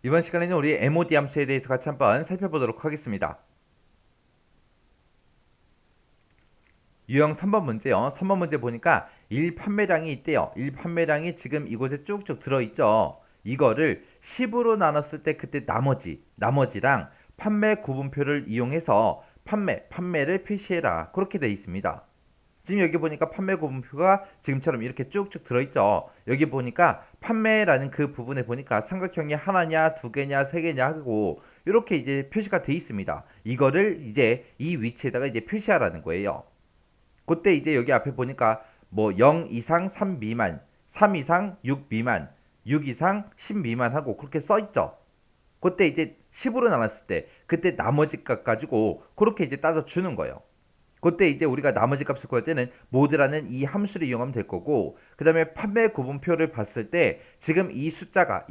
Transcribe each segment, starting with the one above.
이번 시간에는 우리 MOD 함수에 대해서 같이 한번 살펴보도록 하겠습니다. 유형 3번 문제요. 3번 문제 보니까 1 판매량이 있대요. 1 판매량이 지금 이곳에 쭉쭉 들어있죠. 이거를 10으로 나눴을 때 그때 나머지랑 판매 구분표를 이용해서 판매를 표시해라. 그렇게 되어 있습니다. 지금 여기 보니까 판매 구분표가 지금처럼 이렇게 쭉쭉 들어있죠. 여기 보니까 판매라는 그 부분에 보니까 삼각형이 하나냐, 두 개냐, 세 개냐 하고 이렇게 이제 표시가 돼 있습니다. 이거를 이제 이 위치에다가 이제 표시하라는 거예요. 그때 이제 여기 앞에 보니까 뭐 0 이상 3 미만, 3 이상 6 미만, 6 이상 10 미만 하고 그렇게 써 있죠. 그때 이제 10으로 나눴을 때 그때 나머지 값 가지고 그렇게 이제 따져 주는 거예요. 그때 이제 우리가 나머지 값을 구할 때는 모드라는 이 함수를 이용하면 될 거고, 그 다음에 판매 구분표를 봤을 때 지금 이 숫자가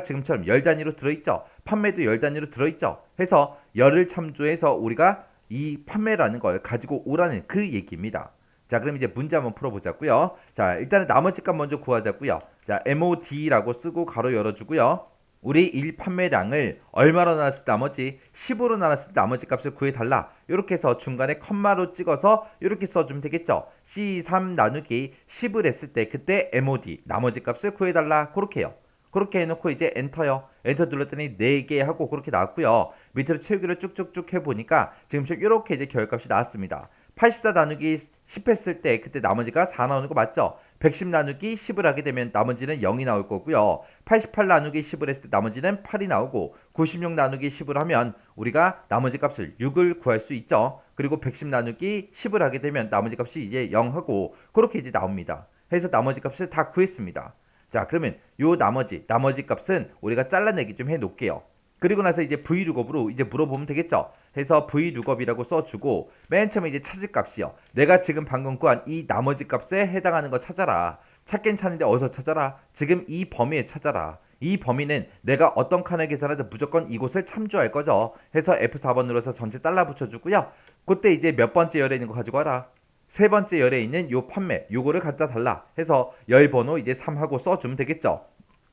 지금처럼 열 단위로 들어있죠. 판매도 열 단위로 들어있죠. 해서 열을 참조해서 우리가 이 판매라는 걸 가지고 오라는 그 얘기입니다. 자, 그럼 이제 문제 한번 풀어보자고요. 자, 일단은 나머지 값 먼저 구하자고요. 자, MOD라고 쓰고 가로 열어주고요. 우리 1 판매량을 얼마로 나눴을 때 나머지 10으로 나눴을 때 나머지 값을 구해달라. 이렇게 해서 중간에 컴마로 찍어서 이렇게 써주면 되겠죠. C3 나누기 10을 했을 때 그때 MOD 나머지 값을 구해달라. 그렇게 해요. 그렇게 해놓고 이제 엔터요. 엔터 눌렀더니 4개 하고 그렇게 나왔고요. 밑으로 채우기를 쭉쭉쭉 해보니까 지금처럼 이렇게 이제 결값이 나왔습니다. 84 나누기 10 했을 때 그때 나머지가 4 나오는 거 맞죠? 110 나누기 10을 하게 되면 나머지는 0이 나올 거고요. 88 나누기 10을 했을 때 나머지는 8이 나오고 96 나누기 10을 하면 우리가 나머지 값을 6을 구할 수 있죠. 그리고 110 나누기 10을 하게 되면 나머지 값이 이제 0하고 그렇게 이제 나옵니다. 해서 나머지 값을 다 구했습니다. 자, 그러면 요 나머지 값은 우리가 잘라내기 좀 해 놓을게요. 그리고 나서 이제 vlookup으로 이제 물어보면 되겠죠. 해서 vlookup이라고 써주고 맨 처음에 이제 찾을 값이요. 내가 지금 방금 구한 이 나머지 값에 해당하는 거 찾아라. 찾긴 찾는데 어디서 찾아라? 지금 이 범위에 찾아라. 이 범위는 내가 어떤 칸을 계산하든 무조건 이곳을 참조할 거죠. 해서 F4번 눌러서 전체 달라 붙여주고요. 그때 이제 몇 번째 열에 있는 거 가지고 와라. 세 번째 열에 있는 요 판매 요거를 갖다 달라 해서 열 번호 이제 3하고 써주면 되겠죠.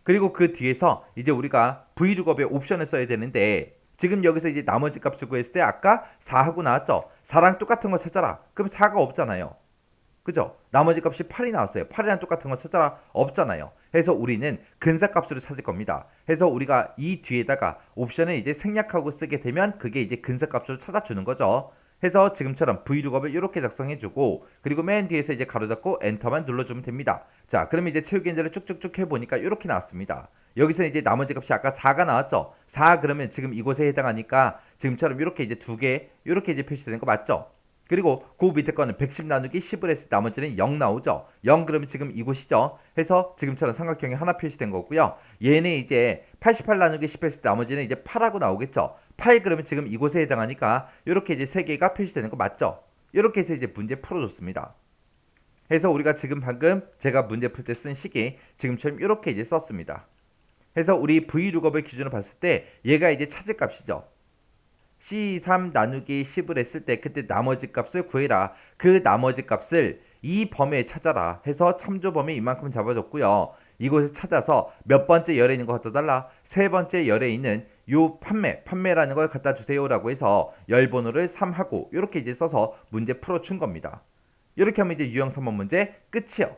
그리고 그 뒤에서 이제 우리가 vlookup의 옵션을 써야 되는데 지금 여기서 이제 나머지 값을 구했을 때 아까 4하고 나왔죠. 4랑 똑같은 거 찾아라. 그럼 4가 없잖아요. 그죠? 나머지 값이 8이 나왔어요. 8이랑 똑같은 거 찾아라. 없잖아요. 해서 우리는 근사값으로 찾을 겁니다. 해서 우리가 이 뒤에다가 옵션을 이제 생략하고 쓰게 되면 그게 이제 근사값으로 찾아주는 거죠. 해서 지금처럼 vlookup을 이렇게 작성해주고 그리고 맨 뒤에서 이제 가로 닫고 엔터만 눌러주면 됩니다. 자, 그러면 이제 채우기 문제를 쭉쭉쭉 해보니까 이렇게 나왔습니다. 여기서 이제 나머지 값이 아까 4가 나왔죠. 4 그러면 지금 이곳에 해당하니까 지금처럼 이렇게 이제 두 개 이렇게 이제 표시되는 거 맞죠? 그리고 그 밑에 거는 110 나누기 10을 했을 때 나머지는 0 나오죠. 0 그러면 지금 이곳이죠. 해서 지금처럼 삼각형이 하나 표시된 거고요. 얘는 이제 88 나누기 10 했을 때 나머지는 이제 8하고 나오겠죠. 8 그러면 지금 이곳에 해당하니까 이렇게 이제 세 개가 표시되는 거 맞죠? 이렇게 해서 이제 문제 풀어줬습니다. 해서 우리가 지금 방금 제가 문제 풀 때 쓴 식이 지금처럼 이렇게 이제 썼습니다. 해서 우리 vlookup을 기준으로 봤을 때 얘가 이제 찾을 값이죠. C3 나누기 10을 했을 때 그때 나머지 값을 구해라. 그 나머지 값을 이 범위에 찾아라 해서 참조 범위 이만큼 잡아줬고요. 이곳에 찾아서 몇 번째 열에 있는 거 갖다 달라. 세 번째 열에 있는 요 판매라는 걸 갖다 주세요라고 해서 열 번호를 3하고 이렇게 이제 써서 문제 풀어준 겁니다. 이렇게 하면 이제 유형 3번 문제 끝이요.